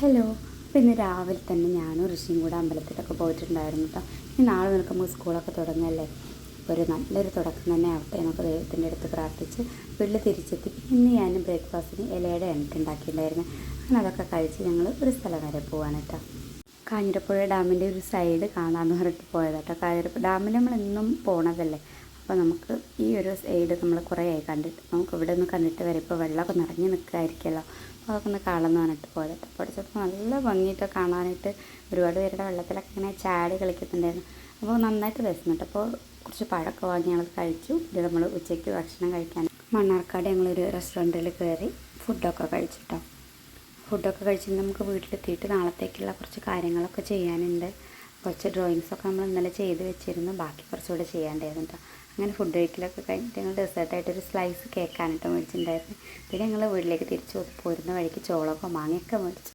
Hello. അപ്പോൾ ഇന്ന് രാവിലെ തന്നെ ഞാനും ഋഷിയും കൂടെ അമ്പലത്തിലൊക്കെ പോയിട്ടുണ്ടായിരുന്നു കേട്ടോ. ഇനി നാളെ നിൽക്കുമ്പോൾ സ്കൂളൊക്കെ തുടങ്ങല്ലേ, ഒരു നല്ലൊരു തുടക്കം തന്നെ ആവട്ടെ എന്നൊക്കെ ദൈവത്തിൻ്റെ അടുത്ത് പ്രാർത്ഥിച്ച് വീട്ടിൽ തിരിച്ചെത്തി. ഇന്ന് ഞാൻ ബ്രേക്ക്ഫാസ്റ്റിന് ഇലയുടെ എണ്ണ ഉണ്ടാക്കിയിട്ടുണ്ടായിരുന്നു. അങ്ങനെ അതൊക്കെ കഴിച്ച് ഞങ്ങൾ ഒരു സ്ഥലം വരെ പോവാണ് കേട്ടോ. കാഞ്ഞിരപ്പുഴ ഡാമിൻ്റെ ഒരു സൈഡ് കാണാമെന്ന് പറഞ്ഞിട്ട് പോയതാട്ടോ. കാഞ്ഞിരപ്പുഴ ഡാമിൽ നമ്മളെന്നും പോണതല്ലേ, അപ്പോൾ നമുക്ക് ഈ ഒരു സൈഡ് നമ്മൾ കുറേ ആയി കണ്ടിട്ട്, നമുക്ക് ഇവിടെ ഒന്ന് കണ്ടിട്ട് വരെ ഇപ്പോൾ വെള്ളമൊക്കെ നിറഞ്ഞ് നിൽക്കുമായിരിക്കുമല്ലോ, അപ്പോൾ അതൊക്കെ ഒന്ന് കാണാമെന്ന് പറഞ്ഞിട്ട് പോയത്. പഠിച്ചപ്പോൾ നല്ല ഭംഗിയിട്ട് കാണാനായിട്ട് ഒരുപാട് പേരുടെ വെള്ളത്തിലൊക്കെ ഇങ്ങനെ ചാടി കളിക്കുന്നുണ്ടായിരുന്നു. അപ്പോൾ നന്നായിട്ട് രസമുണ്ട്. അപ്പോൾ കുറച്ച് പഴമൊക്കെ വാങ്ങി ഞങ്ങൾ കഴിച്ചു. ഇത് നമ്മൾ ഉച്ചയ്ക്ക് ഭക്ഷണം കഴിക്കാൻ മണ്ണാർക്കാട് ഞങ്ങളൊരു റെസ്റ്റോറൻറ്റിൽ കയറി ഫുഡൊക്കെ കഴിച്ചിട്ടോ. ഫുഡൊക്കെ കഴിച്ചിട്ട് നമുക്ക് വീട്ടിലെത്തിയിട്ട് നാളത്തേക്കുള്ള കുറച്ച് കാര്യങ്ങളൊക്കെ ചെയ്യാനുണ്ട്. കുറച്ച് ഡ്രോയിങ്സൊക്കെ നമ്മൾ ഇന്നലെ ചെയ്ത് വെച്ചിരുന്നു, ബാക്കി കുറച്ചുകൂടെ ചെയ്യാണ്ടായിരുന്നു കേട്ടോ. അങ്ങനെ ഫുഡ് കഴിക്കലൊക്കെ കഴിഞ്ഞിട്ട് ഞങ്ങൾ ഡെസേർട്ടായിട്ടൊരു സ്ലൈസ് കേക്കാണ് കേട്ടോ മേടിച്ചിട്ടുണ്ടായിരുന്നു. പിന്നെ ഞങ്ങൾ വീട്ടിലേക്ക് തിരിച്ച് പോരുന്ന വഴിക്ക് ചോളമൊക്കെ മാങ്ങയൊക്കെ മേടിച്ചു.